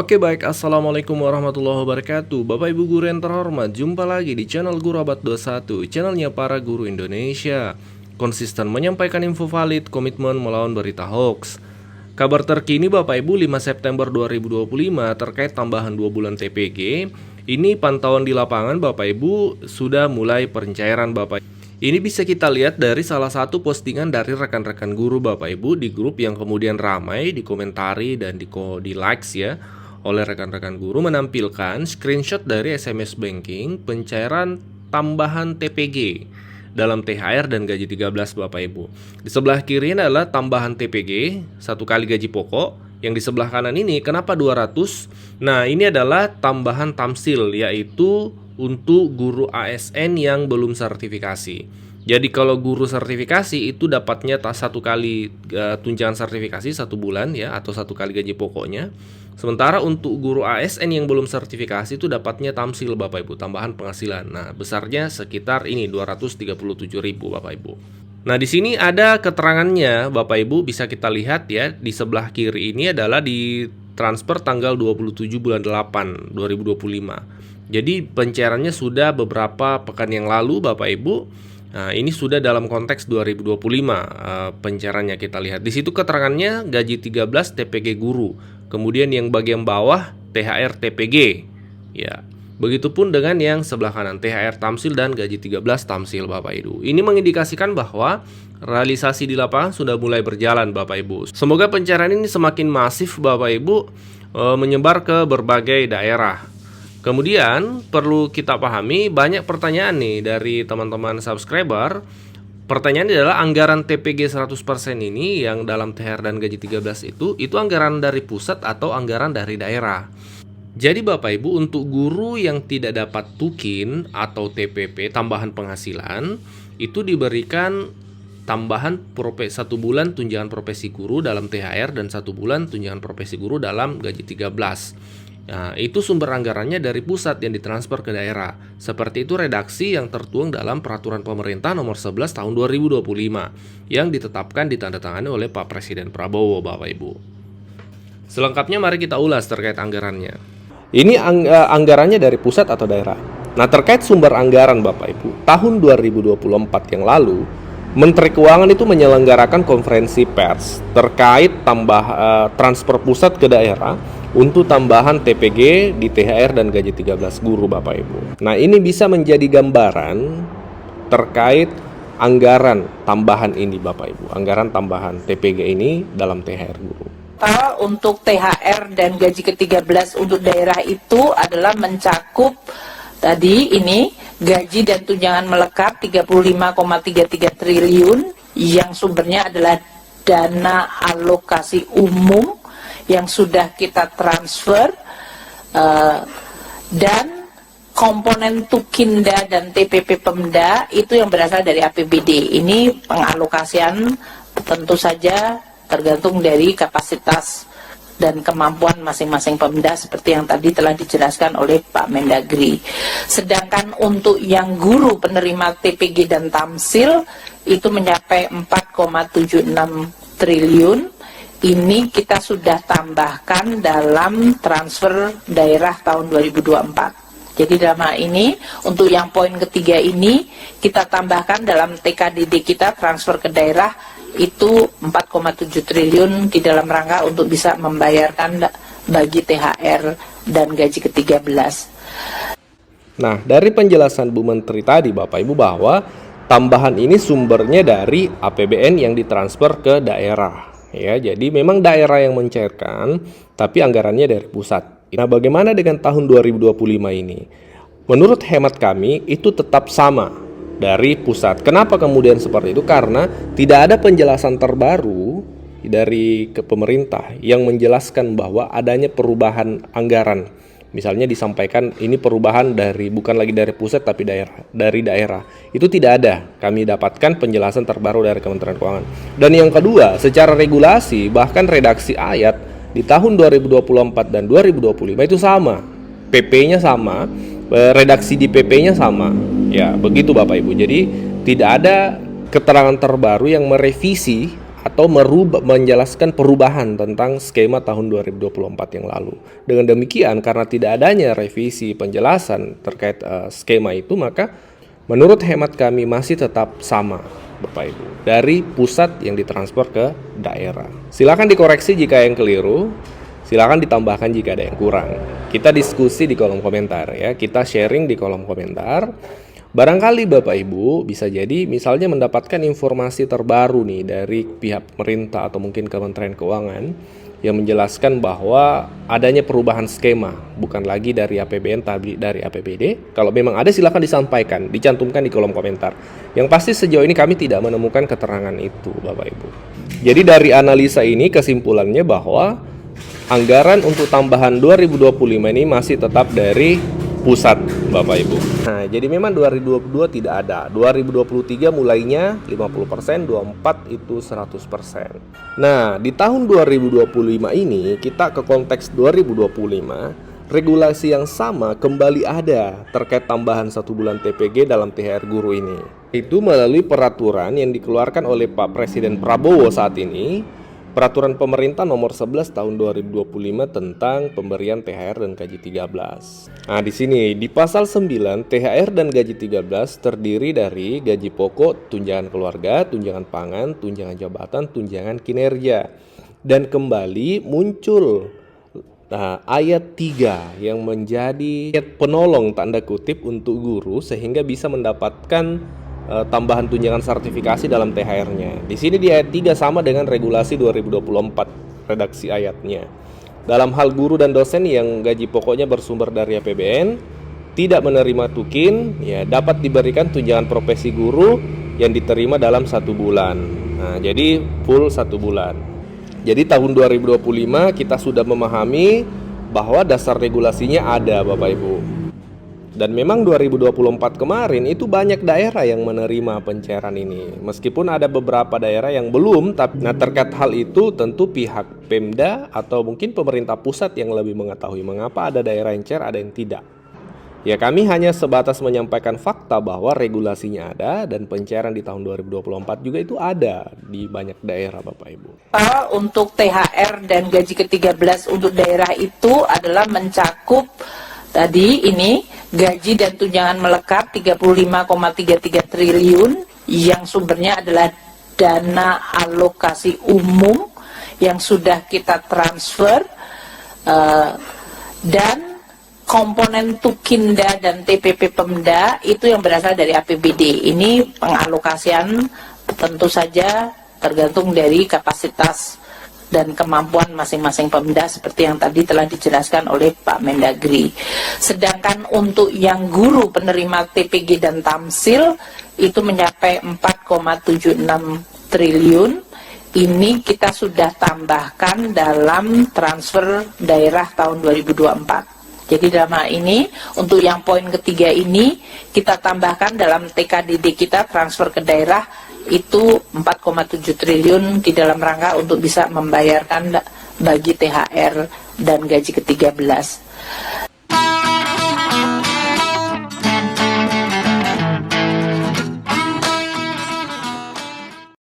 Oke baik, Assalamualaikum warahmatullahi wabarakatuh. Bapak Ibu guru yang terhormat, jumpa lagi di channel Guru Abad 21, channelnya para guru Indonesia. Konsisten menyampaikan info valid, komitmen melawan berita hoax. Kabar terkini Bapak Ibu 5 September 2025 terkait tambahan 2 bulan TPG. Ini pantauan di lapangan Bapak Ibu sudah mulai pencairan Bapak Ibu. Ini bisa kita lihat dari salah satu postingan dari rekan-rekan guru Bapak Ibu di grup yang kemudian ramai dikomentari dan di likes ya oleh rekan-rekan guru, menampilkan screenshot dari SMS banking pencairan tambahan TPG dalam THR dan gaji 13 Bapak Ibu. Di sebelah kiri adalah tambahan TPG, satu kali gaji pokok. Yang di sebelah kanan ini kenapa 200? Nah, ini adalah tambahan tamsil, yaitu untuk guru ASN yang belum sertifikasi. Jadi kalau guru sertifikasi itu dapatnya satu kali tunjangan sertifikasi 1 bulan ya, atau satu kali gaji pokoknya. Sementara untuk guru ASN yang belum sertifikasi itu dapatnya tamsil Bapak Ibu, tambahan penghasilan. Nah, besarnya sekitar ini 237.000 Bapak Ibu. Nah, di sini ada keterangannya Bapak Ibu, bisa kita lihat ya, di sebelah kiri ini adalah di transfer tanggal 27 bulan 8 2025. Jadi pencairannya sudah beberapa pekan yang lalu Bapak Ibu. Nah, ini sudah dalam konteks 2025 pencairannya kita lihat. Di situ keterangannya gaji 13 TPG guru. Kemudian yang bagian bawah THR TPG. Ya. Begitupun dengan yang sebelah kanan THR tamsil dan gaji 13 tamsil Bapak Ibu. Ini mengindikasikan bahwa realisasi di lapangan sudah mulai berjalan Bapak Ibu. Semoga pencairan ini semakin masif Bapak Ibu, menyebar ke berbagai daerah. Kemudian perlu kita pahami banyak pertanyaan nih dari teman-teman subscriber. Pertanyaannya adalah anggaran TPG 100% ini yang dalam THR dan gaji 13 itu anggaran dari pusat atau anggaran dari daerah. Jadi Bapak Ibu, untuk guru yang tidak dapat tukin atau TPP tambahan penghasilan itu diberikan tambahan 1 bulan tunjangan profesi guru dalam THR dan 1 bulan tunjangan profesi guru dalam gaji 13. Nah, itu sumber anggarannya dari pusat yang ditransfer ke daerah. Seperti itu redaksi yang tertuang dalam Peraturan Pemerintah Nomor 11 Tahun 2025 yang ditetapkan ditandatangani oleh Pak Presiden Prabowo Bapak Ibu. Selengkapnya mari kita ulas terkait anggarannya. Ini anggarannya dari pusat atau daerah. Nah, terkait sumber anggaran Bapak Ibu, tahun 2024 yang lalu Menteri Keuangan itu menyelenggarakan konferensi pers terkait transfer pusat ke daerah untuk tambahan TPG di THR dan gaji 13 guru Bapak Ibu. Nah, ini bisa menjadi gambaran terkait anggaran tambahan ini Bapak Ibu. Anggaran tambahan TPG ini dalam THR guru. Untuk THR dan gaji ke-13 untuk daerah itu adalah mencakup tadi ini gaji dan tunjangan melekat 35,33 triliun yang sumbernya adalah dana alokasi umum yang sudah kita transfer, dan komponen Tukinda dan TPP Pemda itu yang berasal dari APBD. Ini pengalokasian tentu saja tergantung dari kapasitas dan kemampuan masing-masing Pemda seperti yang tadi telah dijelaskan oleh Pak Mendagri. Sedangkan untuk yang guru penerima TPG dan tamsil itu mencapai 4,76 triliun. Ini kita sudah tambahkan dalam transfer daerah tahun 2024. Jadi dalam hal ini untuk yang poin ketiga ini kita tambahkan dalam TKDD kita transfer ke daerah itu 4,7 triliun di dalam rangka untuk bisa membayarkan bagi THR dan gaji ke-13. Nah, dari penjelasan Bu Menteri tadi Bapak Ibu bahwa tambahan ini sumbernya dari APBN yang ditransfer ke daerah. Ya, jadi memang daerah yang mencairkan, tapi anggarannya dari pusat. Nah, bagaimana dengan tahun 2025 ini? Menurut hemat kami itu tetap sama dari pusat. Kenapa kemudian seperti itu? Karena tidak ada penjelasan terbaru dari pemerintah yang menjelaskan bahwa adanya perubahan anggaran. Misalnya disampaikan ini perubahan bukan lagi dari pusat tapi dari daerah. Itu tidak ada. Kami dapatkan penjelasan terbaru dari Kementerian Keuangan. Dan yang kedua, secara regulasi bahkan redaksi ayat di tahun 2024 dan 2025 itu sama. PP-nya sama, redaksi di PP-nya sama. Ya, begitu Bapak Ibu. Jadi tidak ada keterangan terbaru yang merevisi atau menjelaskan perubahan tentang skema tahun 2024 yang lalu. Dengan demikian, karena tidak adanya revisi penjelasan terkait skema itu, maka menurut hemat kami masih tetap sama, Bapak Ibu, dari pusat yang ditransfer ke daerah. Silakan dikoreksi jika yang keliru, silakan ditambahkan jika ada yang kurang. Kita diskusi di kolom komentar ya, kita sharing di kolom komentar. Barangkali Bapak Ibu bisa jadi misalnya mendapatkan informasi terbaru nih dari pihak pemerintah atau mungkin Kementerian Keuangan yang menjelaskan bahwa adanya perubahan skema, bukan lagi dari APBN tapi dari APBD. Kalau memang ada silakan disampaikan, dicantumkan di kolom komentar. Yang pasti sejauh ini kami tidak menemukan keterangan itu, Bapak Ibu. Jadi dari analisa ini kesimpulannya bahwa anggaran untuk tambahan 2025 ini masih tetap dari pusat, Bapak Ibu. Nah, jadi memang 2022 tidak ada. 2023 mulainya 50%, 24 itu 100%. Nah, di tahun 2025 ini kita ke konteks 2025, regulasi yang sama kembali ada terkait tambahan 1 bulan TPG dalam THR guru ini. Itu melalui peraturan yang dikeluarkan oleh Pak Presiden Prabowo saat ini, Peraturan Pemerintah Nomor 11 Tahun 2025 tentang pemberian THR dan gaji 13. Nah, di sini di pasal 9 THR dan gaji 13 terdiri dari gaji pokok, tunjangan keluarga, tunjangan pangan, tunjangan jabatan, tunjangan kinerja. Dan kembali muncul ayat 3 yang menjadi penolong tanda kutip untuk guru sehingga bisa mendapatkan tambahan tunjangan sertifikasi dalam THR-nya. Di sini di ayat 3 sama dengan regulasi 2024 redaksi ayatnya. Dalam hal guru dan dosen yang gaji pokoknya bersumber dari APBN tidak menerima tukin, ya dapat diberikan tunjangan profesi guru yang diterima dalam 1 bulan. Nah, jadi full 1 bulan. Jadi tahun 2025 kita sudah memahami bahwa dasar regulasinya ada, Bapak Ibu. Dan memang 2024 kemarin itu banyak daerah yang menerima pencairan ini. Meskipun ada beberapa daerah yang belum, tapi terkait hal itu tentu pihak Pemda atau mungkin pemerintah pusat yang lebih mengetahui mengapa ada daerah yang cair, ada yang tidak. Ya, kami hanya sebatas menyampaikan fakta bahwa regulasinya ada dan pencairan di tahun 2024 juga itu ada di banyak daerah, Bapak Ibu. Untuk THR dan gaji ke-13 untuk daerah itu adalah mencakup tadi ini gaji dan tunjangan melekat 35,33 triliun yang sumbernya adalah dana alokasi umum yang sudah kita transfer, dan komponen Tukinda dan TPP Pemda itu yang berasal dari APBD. Ini pengalokasian tentu saja tergantung dari kapasitas dan kemampuan masing-masing Pemda seperti yang tadi telah dijelaskan oleh Pak Mendagri. Sedangkan untuk yang guru penerima TPG dan Tamsil itu mencapai 4,76 triliun. Ini kita sudah tambahkan dalam transfer daerah tahun 2024. Jadi dalam hal ini untuk yang poin ketiga ini kita tambahkan dalam TKDD kita transfer ke daerah itu 4,7 triliun di dalam rangka untuk bisa membayarkan bagi THR dan gaji ke-13.